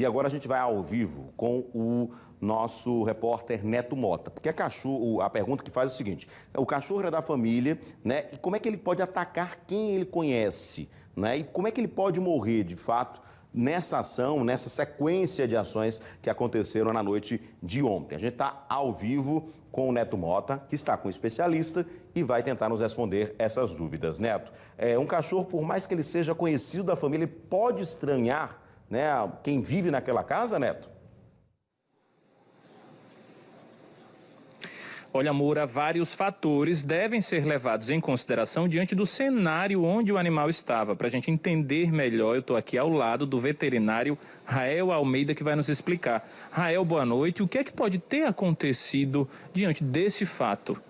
E agora a gente vai ao vivo com o nosso repórter Neto Mota. Porque a pergunta que faz é o seguinte: o cachorro é da família, né? E como é que ele pode atacar quem ele conhece, né? E como é que ele pode morrer, de fato, nessa ação, nessa sequência de ações que aconteceram na noite de ontem? A gente está ao vivo com o Neto Mota, que está com um especialista e vai tentar nos responder essas dúvidas. Neto, um cachorro, por mais que ele seja conhecido da família, ele pode estranhar, né, quem vive naquela casa, Neto? Olha, Moura, vários fatores devem ser levados em consideração diante do cenário onde o animal estava. Para a gente entender melhor, eu estou aqui ao lado do veterinário Rael Almeida, que vai nos explicar. Rael, boa noite. O que é que pode ter acontecido diante desse fato?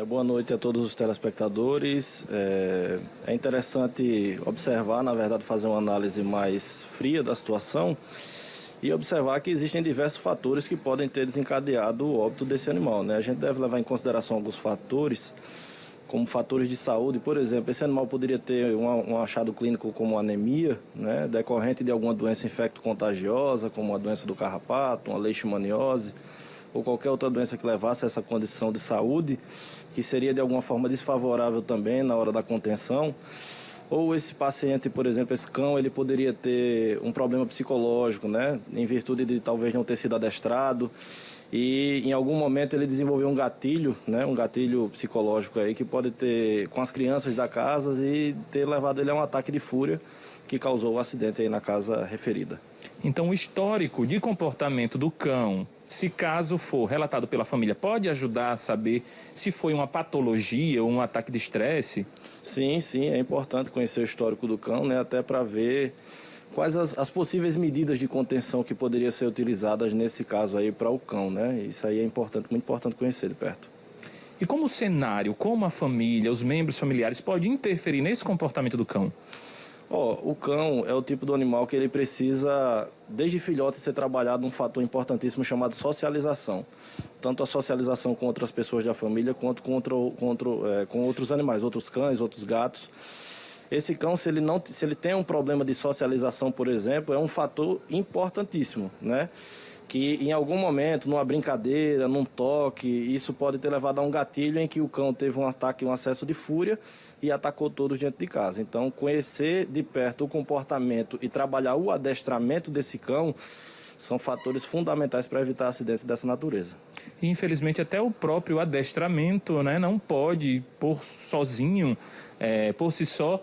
Boa noite a todos os telespectadores. É interessante observar, na verdade, fazer uma análise mais fria da situação e observar que existem diversos fatores que podem ter desencadeado o óbito desse animal, né? A gente deve levar em consideração alguns fatores, como fatores de saúde. Por exemplo, esse animal poderia ter um achado clínico como anemia, né, decorrente de alguma doença infecto-contagiosa, como a doença do carrapato, uma leishmaniose, ou qualquer outra doença que levasse a essa condição de saúde, que seria de alguma forma desfavorável também na hora da contenção. Ou esse paciente, por exemplo, esse cão, ele poderia ter um problema psicológico, né, em virtude de talvez não ter sido adestrado, e em algum momento ele desenvolveu um gatilho, né, um gatilho psicológico aí que pode ter com as crianças da casa e ter levado ele a um ataque de fúria que causou o acidente aí na casa referida. Então, o histórico de comportamento do cão, se caso for relatado pela família, pode ajudar a saber se foi uma patologia ou um ataque de estresse? Sim, é importante conhecer o histórico do cão, né, até para ver quais as possíveis medidas de contenção que poderiam ser utilizadas nesse caso aí para o cão, né? Isso aí é importante, muito importante conhecer de perto. E como o cenário, como a família, os membros familiares podem interferir nesse comportamento do cão? O cão é o tipo do animal que ele precisa, desde filhote, ser trabalhado um fator importantíssimo chamado socialização. Tanto a socialização com outras pessoas da família, quanto com outros animais, outros cães, outros gatos. Esse cão, se ele tem um problema de socialização, por exemplo, é um fator importantíssimo, né? Que em algum momento, numa brincadeira, num toque, isso pode ter levado a um gatilho em que o cão teve um ataque, um acesso de fúria e atacou todos dentro de casa. Então, conhecer de perto o comportamento e trabalhar o adestramento desse cão são fatores fundamentais para evitar acidentes dessa natureza. E, infelizmente, até o próprio adestramento, né, não pode, sozinho, por si só,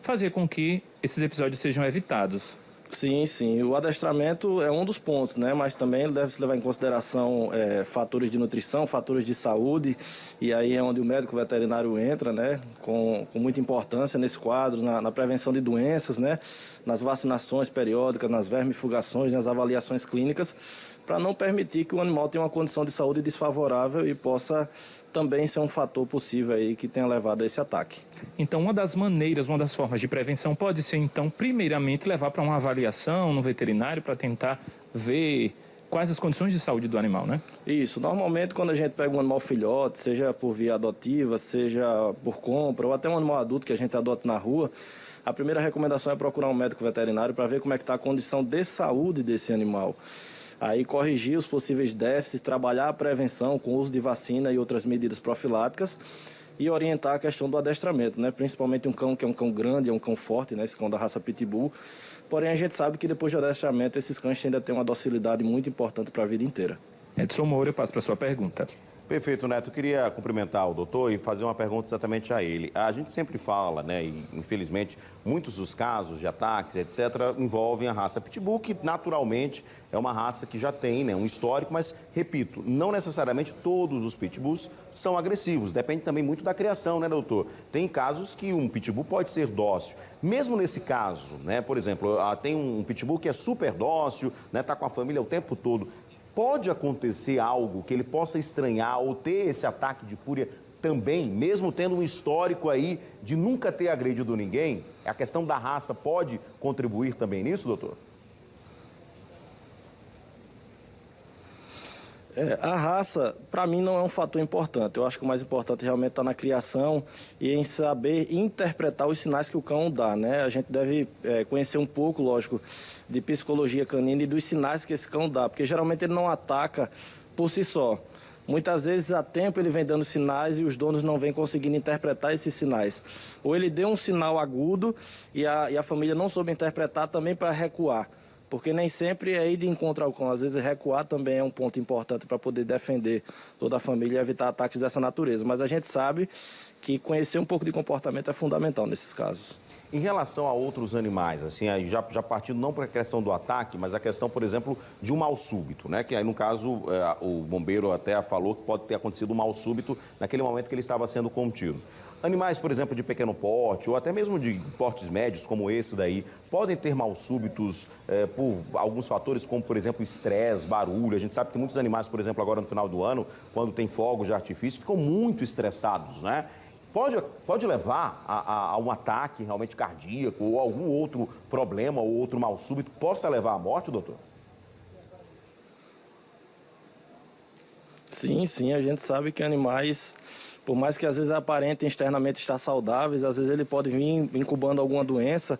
fazer com que esses episódios sejam evitados. Sim. O adestramento é um dos pontos, né? Mas também deve-se levar em consideração fatores de nutrição, fatores de saúde, e aí é onde o médico veterinário entra, né? Com muita importância nesse quadro, na prevenção de doenças, né? Nas vacinações periódicas, nas vermifugações, nas avaliações clínicas, para não permitir que o animal tenha uma condição de saúde desfavorável e possa também ser um fator possível aí que tenha levado a esse ataque. Então, uma das formas de prevenção pode ser, então, primeiramente, levar para uma avaliação no veterinário para tentar ver quais as condições de saúde do animal, né? Isso. Normalmente, quando a gente pega um animal filhote, seja por via adotiva, seja por compra, ou até um animal adulto que a gente adota na rua, a primeira recomendação é procurar um médico veterinário para ver como é que está a condição de saúde desse animal. Aí corrigir os possíveis déficits, trabalhar a prevenção com o uso de vacina e outras medidas profiláticas e orientar a questão do adestramento, né? Principalmente um cão que é um cão grande, é um cão forte, né? Esse cão da raça Pitbull. Porém, a gente sabe que depois do adestramento, esses cães ainda têm uma docilidade muito importante para a vida inteira. Edson Moura, eu passo para a sua pergunta. Perfeito, Neto. Eu queria cumprimentar o doutor e fazer uma pergunta exatamente a ele. A gente sempre fala, né, e infelizmente muitos dos casos de ataques, etc., envolvem a raça Pitbull, que naturalmente é uma raça que já tem, né, um histórico, mas, repito, não necessariamente todos os Pitbulls são agressivos. Depende também muito da criação, né, doutor? Tem casos que um Pitbull pode ser dócil. Mesmo nesse caso, né, por exemplo, tem um Pitbull que é super dócil, né, tá com a família o tempo todo. Pode acontecer algo que ele possa estranhar ou ter esse ataque de fúria também, mesmo tendo um histórico aí de nunca ter agredido ninguém? A questão da raça pode contribuir também nisso, doutor? A raça, para mim, não é um fator importante. Eu acho que o mais importante realmente está na criação e em saber interpretar os sinais que o cão dá, né? A gente deve conhecer um pouco, lógico, de psicologia canina e dos sinais que esse cão dá, porque geralmente ele não ataca por si só. Muitas vezes, há tempo, ele vem dando sinais e os donos não vêm conseguindo interpretar esses sinais. Ou ele deu um sinal agudo e a família não soube interpretar também para recuar. Porque nem sempre é ir de encontro ao cão. Às vezes recuar também é um ponto importante para poder defender toda a família e evitar ataques dessa natureza. Mas a gente sabe que conhecer um pouco de comportamento é fundamental nesses casos. Em relação a outros animais, assim, aí já partindo não para a questão do ataque, mas a questão, por exemplo, de um mal súbito, né? Que aí, no caso, o bombeiro até falou que pode ter acontecido um mal súbito naquele momento que ele estava sendo contido. Animais, por exemplo, de pequeno porte ou até mesmo de portes médios, como esse daí, podem ter mal súbitos por alguns fatores, como, por exemplo, estresse, barulho. A gente sabe que muitos animais, por exemplo, agora no final do ano, quando tem fogos de artifício, ficam muito estressados, né? Pode levar a um ataque realmente cardíaco ou algum outro problema ou outro mal súbito que possa levar à morte, doutor? Sim, a gente sabe que animais, por mais que às vezes aparentem externamente estar saudáveis, às vezes ele pode vir incubando alguma doença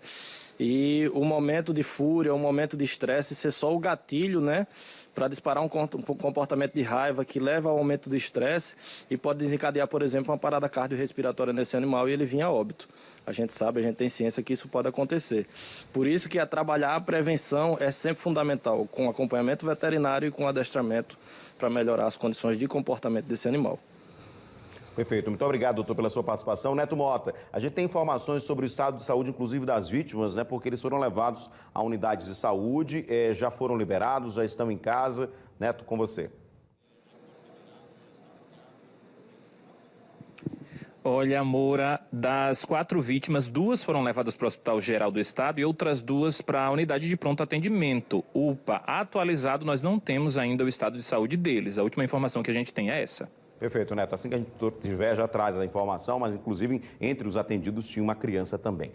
e o momento de fúria, o momento de estresse ser só o gatilho, né? Para disparar um comportamento de raiva que leva ao aumento do estresse e pode desencadear, por exemplo, uma parada cardiorrespiratória nesse animal e ele vir a óbito. A gente sabe, a gente tem ciência que isso pode acontecer. Por isso que trabalhar a prevenção é sempre fundamental, com acompanhamento veterinário e com adestramento para melhorar as condições de comportamento desse animal. Perfeito. Muito obrigado, doutor, pela sua participação. Neto Mota, a gente tem informações sobre o estado de saúde, inclusive das vítimas, né? Porque eles foram levados a unidades de saúde, já foram liberados, já estão em casa. Neto, com você. Olha, Moura, das 4 vítimas, 2 foram levadas para o Hospital Geral do Estado e outras 2 para a unidade de pronto atendimento, UPA. Atualizado, nós não temos ainda o estado de saúde deles. A última informação que a gente tem é essa. Perfeito, Neto. Assim que a gente tiver, já traz a informação, mas inclusive entre os atendidos tinha uma criança também.